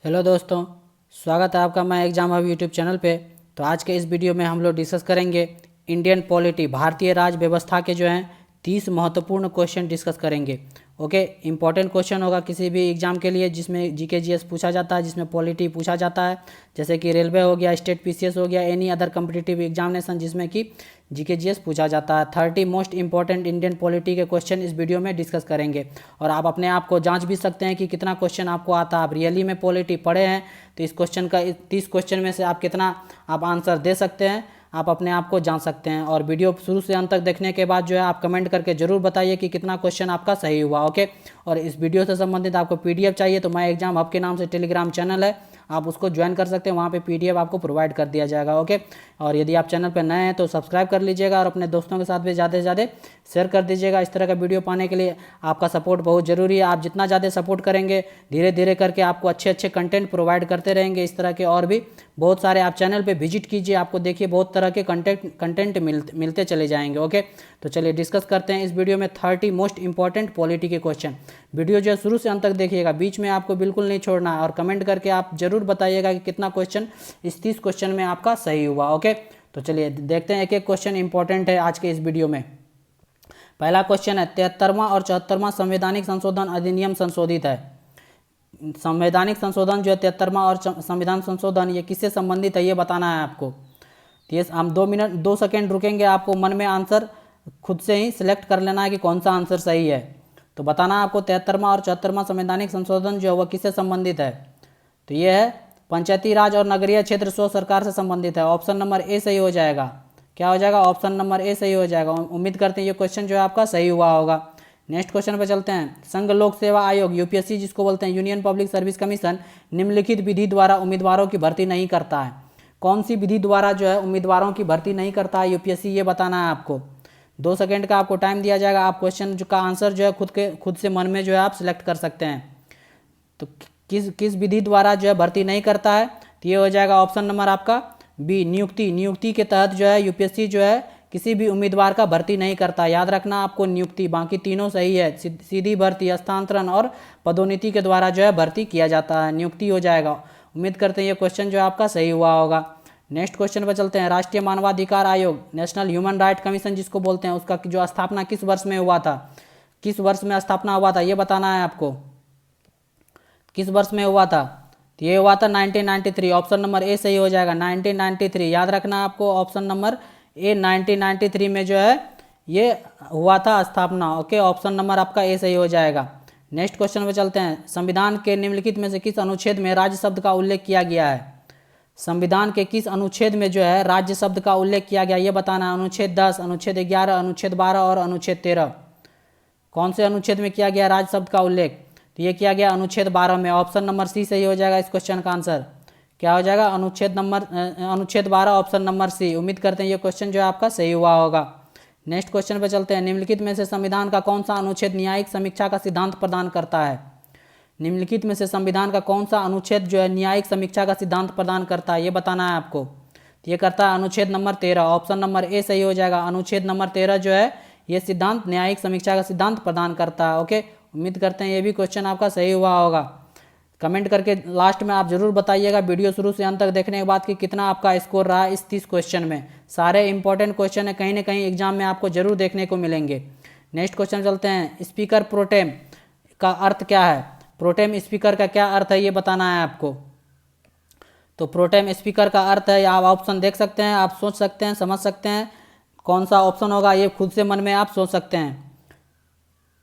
Hello दोस्तों, स्वागत है आपका मैं एग्जाम हब यूट्यूब चैनल पे। तो आज के इस वीडियो में हम लोग डिस्कस करेंगे इंडियन पॉलिटी, भारतीय राज व्यवस्था के जो हैं 30 महत्वपूर्ण क्वेश्चन डिस्कस करेंगे। ओके, इंपॉर्टेंट क्वेश्चन होगा किसी भी एग्जाम के लिए जिसमें जीके जीएस पूछा जाता है, जिसमें पॉलिटी पूछा जाता है, जैसे कि रेलवे हो गया, स्टेट पीसीएस हो गया, एनी अदर कम्पिटिटिव एग्जामिनेशन जिसमें कि जीके जीएस पूछा जाता है। 30 मोस्ट इंपॉर्टेंट इंडियन पॉलिटी के क्वेश्चन इस वीडियो में डिस्कस करेंगे और आप अपने आप को जांच भी सकते हैं कि कितना क्वेश्चन आपको आता है। आप रियली में पॉलिटी पढ़े हैं तो इस क्वेश्चन का 30 क्वेश्चन में से आप कितना आप आंसर दे सकते हैं, आप अपने आप को जान सकते हैं। और वीडियो शुरू से अंत तक देखने के बाद जो है आप कमेंट करके जरूर बताइए कि कितना क्वेश्चन आपका सही हुआ। ओके, और इस वीडियो से संबंधित आपको पीडीएफ चाहिए तो मैं एग्जाम हब के नाम से टेलीग्राम चैनल है, आप उसको ज्वाइन कर सकते हैं, वहाँ पे पीडीएफ आपको प्रोवाइड कर दिया जाएगा। ओके, और यदि आप चैनल पर नए हैं तो सब्सक्राइब कर लीजिएगा और अपने दोस्तों के साथ भी ज़्यादा से ज़्यादा शेयर कर दीजिएगा। इस तरह का वीडियो पाने के लिए आपका सपोर्ट बहुत ज़रूरी है। आप जितना ज़्यादा सपोर्ट करेंगे धीरे धीरे करके आपको अच्छे अच्छे कंटेंट प्रोवाइड करते रहेंगे इस तरह के। और भी बहुत सारे आप चैनल पे विजिट कीजिए, आपको देखिए बहुत तरह के कंटेंट मिलते चले जाएंगे। ओके, तो चलिए डिस्कस करते हैं इस वीडियो में 30 मोस्ट इंपॉर्टेंट पॉलिटी के क्वेश्चन। वीडियो जो है शुरू से अंत तक देखिएगा, बीच में आपको बिल्कुल नहीं छोड़ना है और कमेंट करके आप जरूर बताइएगा कि कितना क्वेश्चन इस 30 क्वेश्चन में आपका सही हुआ। ओके, तो चलिए देखते हैं एक एक क्वेश्चन इंपॉर्टेंट है आज के इस वीडियो में। पहला क्वेश्चन है 73वां और 74वां संवैधानिक संशोधन अधिनियम संशोधित है। संवैधानिक संशोधन जो है 73वां और संविधान संशोधन ये किससे संबंधित है ये बताना है आपको। तो ये हम 2 सेकेंड रुकेंगे, आपको मन में आंसर खुद से ही सिलेक्ट कर लेना है कि कौन सा आंसर सही है। तो बताना आपको 73वां और 74वां संवैधानिक संशोधन जो है वह किससे संबंधित है। तो ये है पंचायती राज और नगरीय क्षेत्र स्व सरकार से संबंधित है। ऑप्शन नंबर ए सही हो जाएगा। क्या हो जाएगा? ऑप्शन नंबर ए सही हो जाएगा। उम्मीद करते हैं ये क्वेश्चन जो है आपका सही हुआ होगा। नेक्स्ट क्वेश्चन पे चलते हैं। संघ लोक सेवा आयोग यूपीएससी जिसको बोलते हैं, यूनियन पब्लिक सर्विस कमीशन, निम्नलिखित विधि द्वारा उम्मीदवारों की भर्ती नहीं करता है। कौन सी विधि द्वारा जो है उम्मीदवारों की भर्ती नहीं करता है यूपीएससी, ये बताना है आपको। 2 सेकेंड का आपको टाइम दिया जाएगा। आप क्वेश्चन का आंसर जो है खुद से मन में जो है आप सिलेक्ट कर सकते हैं। तो किस विधि द्वारा जो है भर्ती नहीं करता है, तो ये हो जाएगा ऑप्शन नंबर आपका बी, नियुक्ति। नियुक्ति के तहत जो है यूपीएससी जो है किसी भी उम्मीदवार का भर्ती नहीं करता। याद रखना आपको नियुक्ति, बाकी तीनों सही है। सीधी भर्ती, हस्तांतरण और पदोन्नति के द्वारा जो है भर्ती किया जाता है, नियुक्ति हो जाएगा। उम्मीद करते हैं ये क्वेश्चन जो है आपका सही हुआ होगा। नेक्स्ट क्वेश्चन पर चलते हैं। राष्ट्रीय मानवाधिकार आयोग, नेशनल ह्यूमन राइट कमीशन जिसको बोलते हैं, उसका जो स्थापना किस वर्ष में हुआ था, किस वर्ष में स्थापना हुआ था ये बताना है आपको। किस वर्ष में हुआ था? तो ये हुआ था 1993। ऑप्शन नंबर ए सही हो जाएगा, 1993। याद रखना आपको ऑप्शन नंबर ए, 1993 में जो है ये हुआ था स्थापना। ओके, ऑप्शन नंबर आपका ए सही हो जाएगा। नेक्स्ट क्वेश्चन पे चलते हैं। संविधान के निम्नलिखित में से किस अनुच्छेद में राज्य शब्द का उल्लेख किया गया है? संविधान के किस अनुच्छेद में जो है राज्य शब्द का उल्लेख किया गया ये बताना है। अनुच्छेद 10, अनुच्छेद 11, अनुच्छेद 12 और अनुच्छेद 13। कौन से अनुच्छेद में किया गया राज्य शब्द का उल्लेख? तो ये किया गया अनुच्छेद 12 में। ऑप्शन नंबर सी सही हो जाएगा इस क्वेश्चन का आंसर। क्या हो जाएगा? अनुच्छेद 12, ऑप्शन नंबर सी। उम्मीद करते हैं ये क्वेश्चन जो है आपका सही हुआ होगा। नेक्स्ट क्वेश्चन पे चलते हैं। निम्नलिखित में से संविधान का कौन सा अनुच्छेद न्यायिक समीक्षा का सिद्धांत प्रदान करता है? निम्नलिखित में से संविधान का कौन सा अनुच्छेद जो है न्यायिक समीक्षा का सिद्धांत प्रदान करता है ये बताना है आपको। तो ये करता है अनुच्छेद नंबर 13। ऑप्शन नंबर ए सही हो जाएगा। अनुच्छेद नंबर 13 जो है ये सिद्धांत न्यायिक समीक्षा का सिद्धांत प्रदान करता है। ओके, उम्मीद करते हैं ये भी क्वेश्चन आपका सही हुआ होगा। कमेंट करके लास्ट में आप जरूर बताइएगा वीडियो शुरू से अंत तक देखने के बाद कि कितना आपका स्कोर रहा इस 30 क्वेश्चन में। सारे इंपॉर्टेंट क्वेश्चन है, कहीं ना कहीं एग्जाम में आपको जरूर देखने को मिलेंगे। नेक्स्ट क्वेश्चन चलते हैं। स्पीकर प्रोटेम का अर्थ क्या है? प्रोटेम स्पीकर का क्या अर्थ है ये बताना है आपको। तो प्रोटेम स्पीकर का अर्थ है, आप ऑप्शन देख सकते हैं, आप सोच सकते हैं, समझ सकते हैं कौन सा ऑप्शन होगा, ये खुद से मन में आप सोच सकते हैं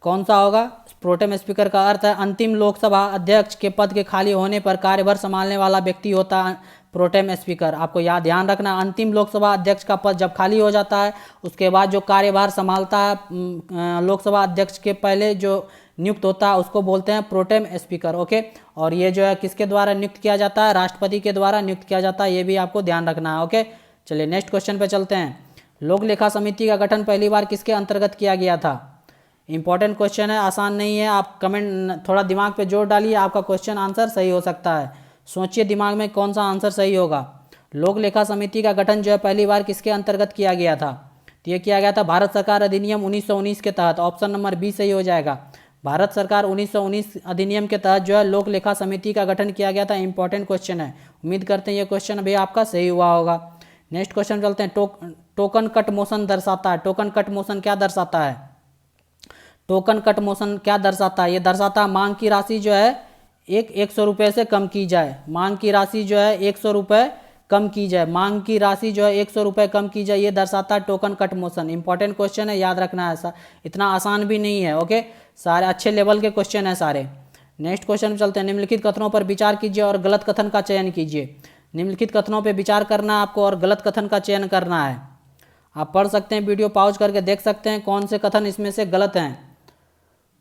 कौन सा होगा। प्रोटेम स्पीकर का अर्थ है अंतिम लोकसभा अध्यक्ष के पद के खाली होने पर कार्यभार संभालने वाला व्यक्ति होता है प्रोटेम स्पीकर। आपको ध्यान रखना, अंतिम लोकसभा अध्यक्ष का पद जब खाली हो जाता है उसके बाद जो कार्यभार संभालता है लोकसभा अध्यक्ष के पहले जो नियुक्त होता है उसको बोलते हैं प्रोटेम स्पीकर। ओके, और ये जो है किसके द्वारा नियुक्त किया जाता है? राष्ट्रपति के द्वारा नियुक्त किया जाता है, ये भी आपको ध्यान रखना है। ओके, चलिए नेक्स्ट क्वेश्चन पे चलते हैं। लोक लेखा समिति का गठन पहली बार किसके अंतर्गत किया गया था? इंपॉर्टेंट क्वेश्चन है, आसान नहीं है। आप कमेंट थोड़ा दिमाग पे जोर डालिए, आपका क्वेश्चन आंसर सही हो सकता है। सोचिए दिमाग में कौन सा आंसर सही होगा। लोक लेखा समिति का गठन जो है पहली बार किसके अंतर्गत किया गया था? तो ये किया गया था भारत सरकार अधिनियम 1919 के तहत। ऑप्शन नंबर बी सही हो जाएगा। भारत सरकार 1919 अधिनियम के तहत जो है लोक लेखा समिति का गठन किया गया था। इंपॉर्टेंट क्वेश्चन है, उम्मीद करते हैं ये क्वेश्चन भी आपका सही हुआ होगा। नेक्स्ट क्वेश्चन चलते हैं। टोकन कट मोशन दर्शाता है। टोकन कट मोशन क्या दर्शाता है? टोकन कट मोशन क्या दर्शाता है? ये दर्शाता है मांग की राशि जो है 100 रुपये से कम की जाए। मांग की राशि जो है 100 रुपये कम की जाए। मांग की राशि जो है 100 रुपये कम की जाए, ये दर्शाता है token cut motion. Important question है, याद रखना है। ऐसा इतना आसान भी नहीं है। ओके, सारे अच्छे लेवल के क्वेश्चन है सारे। नेक्स्ट क्वेश्चन में चलते हैं। निम्नलिखित कथनों पर विचार कीजिए और गलत कथन का चयन कीजिए। निम्नलिखित कथनों पर विचार करना है आपको और गलत कथन का चयन करना है। आप पढ़ सकते हैं, वीडियो पॉज करके देख सकते हैं कौन से कथन इसमें से गलत हैं।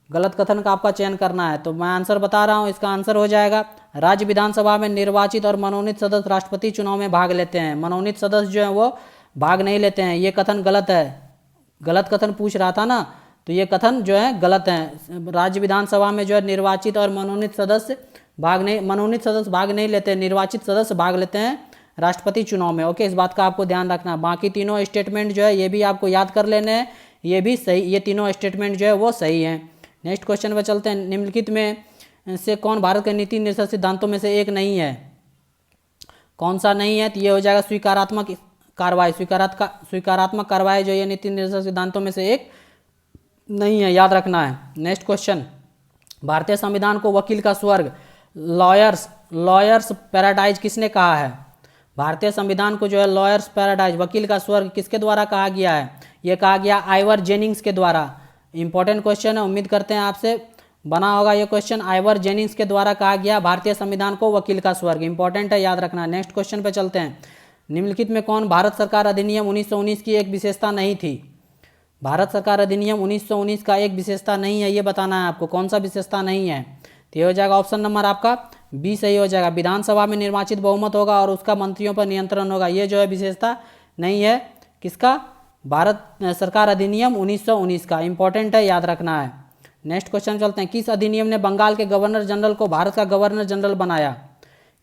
गलत कथन का आपका चयन करना है। तो मैं आंसर बता रहा हूँ, इसका आंसर हो जाएगा राज्य विधानसभा में निर्वाचित और मनोनीत सदस्य राष्ट्रपति चुनाव में भाग लेते हैं। मनोनीत सदस्य जो है वो भाग नहीं लेते हैं, ये कथन गलत है। गलत कथन पूछ रहा था ना, तो ये कथन जो है गलत है। राज्य विधानसभा में जो है निर्वाचित और मनोनीत सदस्य मनोनीत सदस्य भाग नहीं लेते, निर्वाचित सदस्य भाग लेते हैं राष्ट्रपति चुनाव में। ओके, इस बात का आपको ध्यान रखना है। बाकी तीनों स्टेटमेंट जो है ये भी आपको याद कर लेने हैं, ये भी सही, ये तीनों स्टेटमेंट जो है वो सही हैं। नेक्स्ट क्वेश्चन पर चलते हैं। निम्नलिखित में से कौन भारत के नीति निर्देशक सिद्धांतों में से एक नहीं है? कौन सा नहीं है? तो ये हो जाएगा स्वीकारात्मक कार्रवाई। स्वीकारात्मक कार्रवाई जो ये नीति निर्देशक सिद्धांतों में से एक नहीं है, याद रखना है। Next question. भारतीय संविधान को वकील का स्वर्ग, लॉयर्स पैराडाइज किसने कहा है? भारतीय संविधान को जो है लॉयर्स पैराडाइज, वकील का स्वर्ग, किसके द्वारा कहा गया है? ये कहा गया आइवर जेनिंग्स के द्वारा। इंपॉर्टेंट क्वेश्चन है, उम्मीद करते हैं आपसे बना होगा ये क्वेश्चन। आइवर जेनिंग्स के द्वारा कहा गया भारतीय संविधान को वकील का स्वर्ग। इंपॉर्टेंट है, याद रखना। नेक्स्ट क्वेश्चन पे चलते हैं। निम्नलिखित में कौन भारत सरकार अधिनियम 1919 की एक विशेषता नहीं थी? भारत सरकार अधिनियम 1919 का एक विशेषता नहीं है, ये बताना है आपको। कौन सा विशेषता नहीं है? तो ये हो जाएगा ऑप्शन नंबर आपका बी सही हो जाएगा। विधानसभा में निर्वाचित बहुमत होगा और उसका मंत्रियों पर नियंत्रण होगा, ये जो है विशेषता नहीं है। किसका? भारत सरकार अधिनियम 1919 का। इंपॉर्टेंट है, याद रखना है। नेक्स्ट क्वेश्चन चलते हैं। किस अधिनियम ने बंगाल के गवर्नर जनरल को भारत का गवर्नर जनरल बनाया?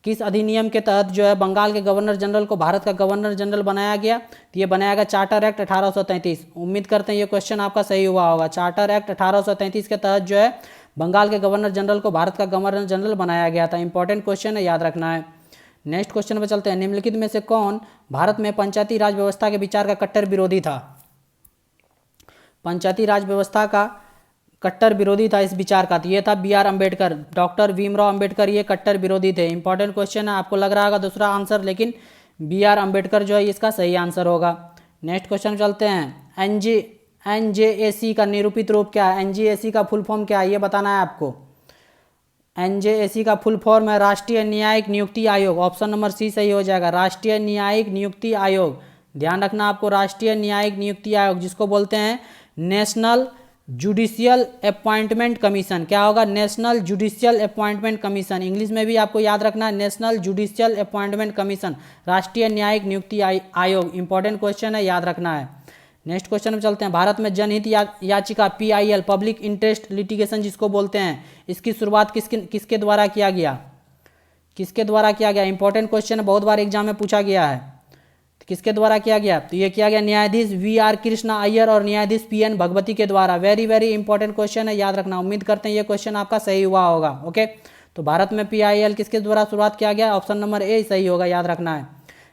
किस अधिनियम के तहत जो है बंगाल के गवर्नर जनरल को भारत का गवर्नर जनरल बनाया गया? तो ये बनाया गया चार्टर एक्ट 1833। उम्मीद करते हैं ये क्वेश्चन आपका सही हुआ होगा। चार्टर एक्ट 1833 के तहत जो है बंगाल के गवर्नर जनरल को भारत का गवर्नर जनरल बनाया गया था। इंपॉर्टेंट क्वेश्चन है, याद रखना है। नेक्स्ट क्वेश्चन पर चलते हैं। निम्नलिखित में से कौन भारत में पंचायती राज व्यवस्था के विचार का कट्टर विरोधी था? पंचायती राज व्यवस्था का कट्टर विरोधी था इस विचार का, तो ये था बी.आर. अम्बेडकर। डॉक्टर भीमराव अम्बेडकर ये कट्टर विरोधी थे। इंपॉर्टेंट क्वेश्चन है, आपको लग रहा होगा दूसरा आंसर, लेकिन बी.आर. अम्बेडकर जो है इसका सही आंसर होगा। नेक्स्ट क्वेश्चन चलते हैं। एनजेएसी का निरूपित रूप क्या है? एनजेएसी का फुल फॉर्म क्या है, ये बताना है आपको। एनजेएसी का फुल फॉर्म है राष्ट्रीय न्यायिक नियुक्ति आयोग। ऑप्शन नंबर सी सही हो जाएगा, राष्ट्रीय न्यायिक नियुक्ति आयोग। ध्यान रखना आपको, राष्ट्रीय न्यायिक नियुक्ति आयोग, जिसको बोलते हैं नेशनल जुडिशियल अपॉइंटमेंट कमीशन। क्या होगा? National judicial appointment commission. English में भी आपको याद रखना है, नेशनल जुडिशियल अपॉइंटमेंट कमीशन, राष्ट्रीय न्यायिक नियुक्ति आयोग। इंपॉर्टेंट क्वेश्चन है, याद रखना है। नेक्स्ट क्वेश्चन में चलते हैं। भारत में जनहित याचिका PIL, पब्लिक इंटरेस्ट लिटिगेशन जिसको बोलते हैं, इसकी शुरुआत किसके द्वारा किया गया? किसके द्वारा किया गया? इंपॉर्टेंट क्वेश्चन है, बहुत बार एग्जाम में पूछा गया है। किसके द्वारा किया गया? तो ये किया गया न्यायाधीश VR कृष्णा अय्यर और न्यायाधीश PN भगवती के द्वारा। वेरी वेरी इंपॉर्टेंट क्वेश्चन है, याद रखना। उम्मीद करते हैं ये क्वेश्चन आपका सही हुआ होगा। ओके, तो भारत में PIL किसके द्वारा शुरुआत किया गया? ऑप्शन नंबर ए सही होगा, याद रखना है।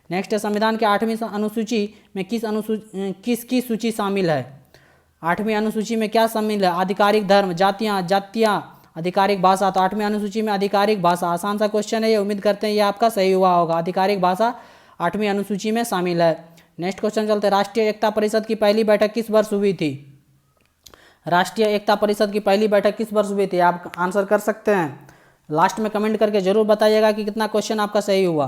नेक्स्ट है, संविधान के 8वीं अनुसूची में किसकी सूची शामिल है? 8वीं अनुसूची में क्या शामिल है? आधिकारिक धर्म, जातियाँ, आधिकारिक भाषा। तो 8वीं अनुसूची में आधिकारिक भाषा, आसान सा क्वेश्चन है ये, उम्मीद करते हैं ये आपका सही हुआ होगा। आधिकारिक भाषा 8वीं अनुसूची में शामिल है। नेक्स्ट क्वेश्चन चलते हैं। राष्ट्रीय एकता परिषद की पहली बैठक किस वर्ष हुई थी? राष्ट्रीय एकता परिषद की पहली बैठक किस वर्ष हुई थी? आप आंसर कर सकते हैं, लास्ट में कमेंट करके जरूर बताइएगा कि कितना क्वेश्चन आपका सही हुआ।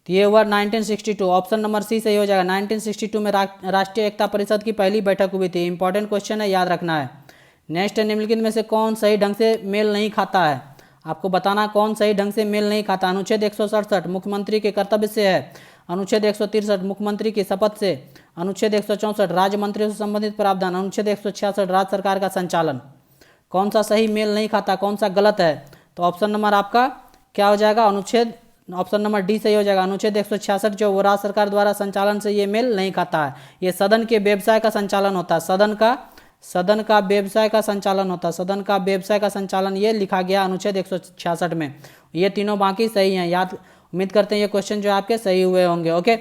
तो ये हुआ 1962। ऑप्शन नंबर सी सही हो जाएगा। 1962 में राष्ट्रीय एकता परिषद की पहली बैठक हुई थी। इंपॉर्टेंट क्वेश्चन है, याद रखना है। नेक्स्ट है, निम्नलिखित में से कौन सही ढंग से मेल नहीं खाता है? आपको बताना कौन सही ढंग से मेल नहीं खाता। अनुच्छेद 167 मुख्यमंत्री के कर्तव्य से है। अनुच्छेद 163 मुख्यमंत्री की शपथ से। अनुच्छेद 164 राज्य मंत्रियों से संबंधित प्रावधान। अनुच्छेद 166 राज्य सरकार का संचालन। कौन सा सही मेल नहीं खाता, कौन सा गलत है? तो ऑप्शन नंबर आपका क्या हो जाएगा? ऑप्शन नंबर डी सही हो जाएगा। अनुच्छेद 166 जो वो राज्य सरकार द्वारा संचालन से ये मेल नहीं खाता है। ये सदन के व्यवसाय का संचालन होता है, सदन का सदन का व्यवसाय का संचालन होता है। सदन का व्यवसाय का संचालन ये लिखा गया अनुच्छेद 166 में। ये तीनों बाकी सही हैं। याद उम्मीद करते हैं ये क्वेश्चन जो आपके सही हुए होंगे। ओके,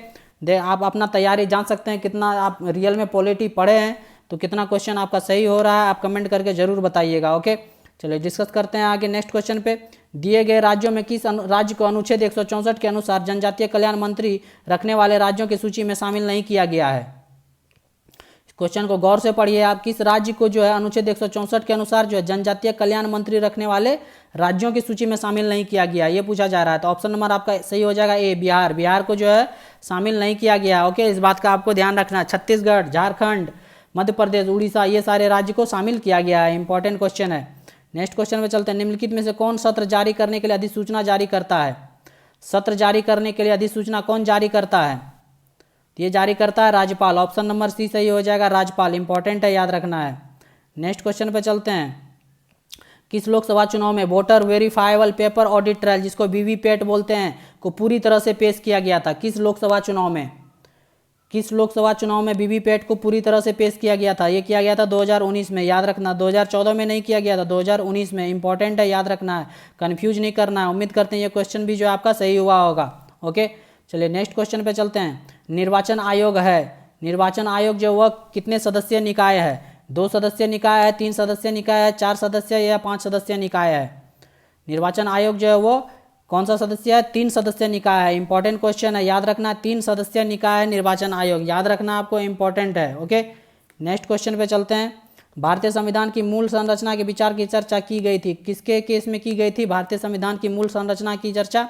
आप अपना तैयारी जान सकते हैं, कितना आप रियल में पॉलिटी पढ़े हैं, तो कितना क्वेश्चन आपका सही हो रहा है आप कमेंट करके जरूर बताइएगा। ओके, चलिए डिस्कस करते हैं आगे नेक्स्ट क्वेश्चन पे। दिए गए राज्यों में किस राज्य को अनुच्छेद 164 के अनुसार जनजातीय कल्याण मंत्री रखने वाले राज्यों की सूची में शामिल नहीं किया गया है? क्वेश्चन को गौर से पढ़िए आप। किस राज्य को जो है अनुच्छेद 164 के अनुसार जो है जनजातीय कल्याण मंत्री रखने वाले राज्यों की सूची में शामिल नहीं किया गया, ये पूछा जा रहा है। तो ऑप्शन नंबर आपका सही हो जाएगा ए, बिहार। बिहार को जो है शामिल नहीं किया गया। ओके, इस बात का आपको ध्यान रखना है। छत्तीसगढ़, झारखंड, मध्य प्रदेश, उड़ीसा, ये सारे राज्य को शामिल किया गया है। इंपॉर्टेंट क्वेश्चन है। नेक्स्ट क्वेश्चन में चलते हैं। निम्नलिखित में से कौन सत्र जारी करने के लिए अधिसूचना जारी करता है? सत्र जारी करने के लिए अधिसूचना कौन जारी करता है? ये जारी करता है राज्यपाल। ऑप्शन नंबर सी सही हो जाएगा, राज्यपाल। इंपॉर्टेंट है, याद रखना है। नेक्स्ट क्वेश्चन पे चलते हैं। किस लोकसभा चुनाव में voter verifiable paper audit trial, जिसको वीवीपैट बोलते हैं, को पूरी तरह से पेश किया गया था? किस लोकसभा चुनाव में? किस लोकसभा चुनाव में वीवीपैट को पूरी तरह से पेश किया गया था? ये किया गया था 2019 में, याद रखना। 2014 में नहीं किया गया था, 2019 में। इंपॉर्टेंट है, याद रखना है, कंफ्यूज नहीं करना है। उम्मीद करते हैं ये क्वेश्चन भी जो आपका सही हुआ होगा। ओके, चलिए नेक्स्ट क्वेश्चन पे चलते हैं। निर्वाचन आयोग है, निर्वाचन आयोग जो वह कितने सदस्यीय निकाय है? 2 सदस्यीय निकाय है, 3 सदस्यीय निकाय है, 4 सदस्यीय या 5 सदस्यीय निकाय है? निर्वाचन आयोग जो है वो कौन सा सदस्य है? 3 सदस्यीय निकाय है। इंपॉर्टेंट क्वेश्चन है, याद रखना। 3 सदस्यीय निकाय है निर्वाचन आयोग, याद रखना आपको, इंपॉर्टेंट है। ओके, नेक्स्ट क्वेश्चन पे चलते हैं। भारतीय संविधान की मूल संरचना के विचार की चर्चा की गई थी? किसके केस में की गई थी भारतीय संविधान की मूल संरचना की चर्चा?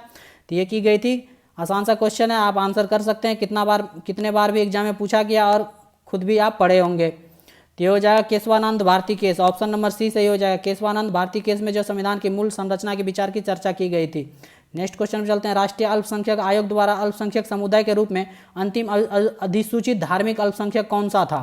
तो ये की गई थी, आसान सा क्वेश्चन है, आप आंसर कर सकते हैं। कितने बार भी एग्जाम में पूछा गया और खुद भी आप पढ़े होंगे। तो ये हो जाएगा Keshavananda Bharati case. Option number C सही हो जाएगा। केशवानंद भारती केस में जो संविधान की मूल संरचना के विचार की चर्चा की गई थी। नेक्स्ट क्वेश्चन में चलते हैं। राष्ट्रीय अल्पसंख्यक आयोग द्वारा अल्पसंख्यक समुदाय के रूप में अंतिम अधिसूचित धार्मिक अल्पसंख्यक कौन सा था?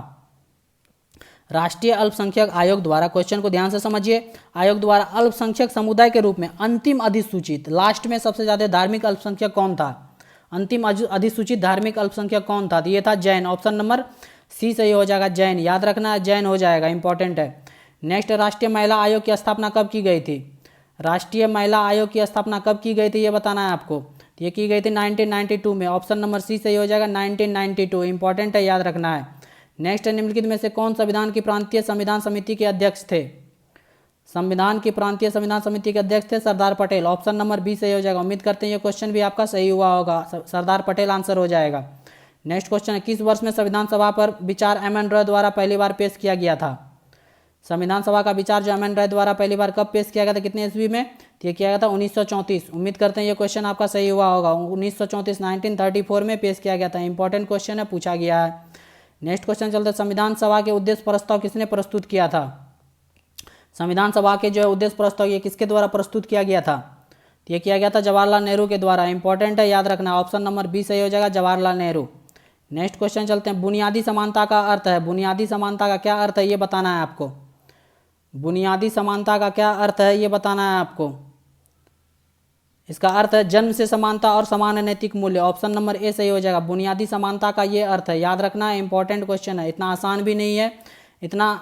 राष्ट्रीय अल्पसंख्यक आयोग द्वारा, क्वेश्चन को ध्यान से समझिए, आयोग द्वारा अल्पसंख्यक समुदाय के रूप में अंतिम अधिसूचित, लास्ट में सबसे ज्यादा धार्मिक अल्पसंख्यक कौन था? अंतिम अधिसूचित धार्मिक अल्पसंख्यक कौन था? तो ये था जैन। ऑप्शन नंबर सी सही हो जाएगा, जैन। याद रखना, जैन हो जाएगा, इंपॉर्टेंट है। नेक्स्ट, राष्ट्रीय महिला आयोग की स्थापना कब की गई थी? राष्ट्रीय महिला आयोग की स्थापना कब की गई थी ये बताना है आपको। तो ये की गई थी 1992 में। ऑप्शन नंबर सी सही हो जाएगा, 1992। इंपॉर्टेंट है, याद रखना है। नेक्स्ट, निम्नलिखित में से कौन संविधान की प्रांतीय संविधान समिति के अध्यक्ष थे? संविधान की प्रांतीय संविधान समिति के अध्यक्ष थे Sardar Patel. Option number B सही हो जाएगा। उम्मीद करते हैं ये क्वेश्चन भी आपका सही हुआ होगा, सरदार पटेल आंसर हो जाएगा। नेक्स्ट क्वेश्चन है, किस वर्ष में संविधान सभा पर विचार एम एन रॉय द्वारा पहली बार पेश किया गया था? संविधान सभा का विचार जो एम एन रॉय द्वारा पहली बार कब पेश किया गया था, कितने ईस्वी में? तो ये किया गया था 1934। उम्मीद करते हैं ये क्वेश्चन आपका सही हुआ होगा। 1934 1934 में पेश किया गया था। इंपॉर्टेंट क्वेश्चन है, पूछा गया है। नेक्स्ट क्वेश्चन चलते हैं। संविधान सभा के उद्देश्य प्रस्ताव किसने प्रस्तुत किया था? संविधान सभा के जो उद्देश्य प्रस्ताव ये किसके द्वारा प्रस्तुत किया गया था? तो ये किया गया था जवाहरलाल नेहरू के द्वारा। इंपॉर्टेंट है, याद रखना। ऑप्शन नंबर बी सही हो जाएगा, जवाहरलाल नेहरू। नेक्स्ट क्वेश्चन चलते हैं। बुनियादी समानता का अर्थ है, बुनियादी समानता का क्या अर्थ है ये बताना है आपको। बुनियादी समानता का क्या अर्थ है ये बताना है आपको। इसका अर्थ है जन्म से समानता और समान नैतिक मूल्य। ऑप्शन नंबर ए सही हो जाएगा। बुनियादी समानता का ये अर्थ है, याद रखना है, इंपॉर्टेंट क्वेश्चन है। इतना आसान भी नहीं है, इतना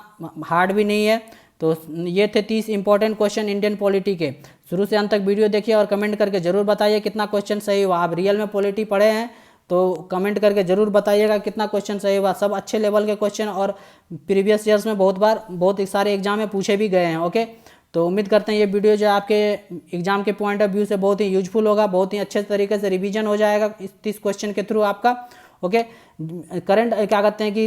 हार्ड भी नहीं है। तो ये थे 30 इंपॉर्टेंट क्वेश्चन इंडियन पॉलिटी के। शुरू से अंत तक वीडियो देखिए और कमेंट करके जरूर बताइए कितना क्वेश्चन सही हुआ। आप रियल में पॉलिटी पढ़े हैं तो कमेंट करके जरूर बताइएगा कितना क्वेश्चन सही हुआ। सब अच्छे लेवल के क्वेश्चन और प्रीवियस ईयर्स में बहुत सारे एग्जाम में पूछे भी गए हैं। ओके, तो उम्मीद करते हैं ये वीडियो जो आपके एग्जाम के पॉइंट ऑफ व्यू से बहुत ही यूजफुल होगा, बहुत ही अच्छे तरीके से रिवीजन हो जाएगा इस 30 क्वेश्चन के थ्रू आपका। ओके, करंट क्या कहते हैं कि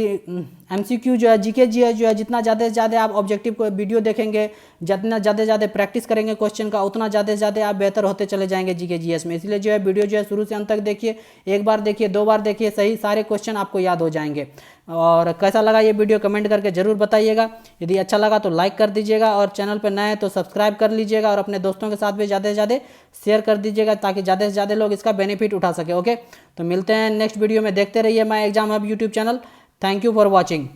एमसीक्यू जो है, जीके जो है जितना ज़्यादा से ज़्यादा आप ऑब्जेक्टिव को वीडियो देखेंगे, जितना ज़्यादा प्रैक्टिस करेंगे क्वेश्चन का, उतना ज़्यादा से ज़्यादा आप बेहतर होते चले जाएंगे जीके जीएस में। इसलिए जो है वीडियो जो है शुरू से अंत तक देखिए, एक बार देखिए, 2 बार देखिए, सही सारे क्वेश्चन आपको याद हो जाएंगे। और कैसा लगा ये वीडियो कमेंट करके जरूर बताइएगा। यदि अच्छा लगा तो लाइक कर दीजिएगा और चैनल पर नए हैं तो सब्सक्राइब कर लीजिएगा और अपने दोस्तों के साथ भी ज़्यादा से ज़्यादा शेयर कर दीजिएगा ताकि ज़्यादा से ज़्यादा लोग इसका बेनिफिट उठा सके। ओके, तो मिलते हैं नेक्स्ट वीडियो में। देखते रहिए my exam hub YouTube channel. Thank you for watching.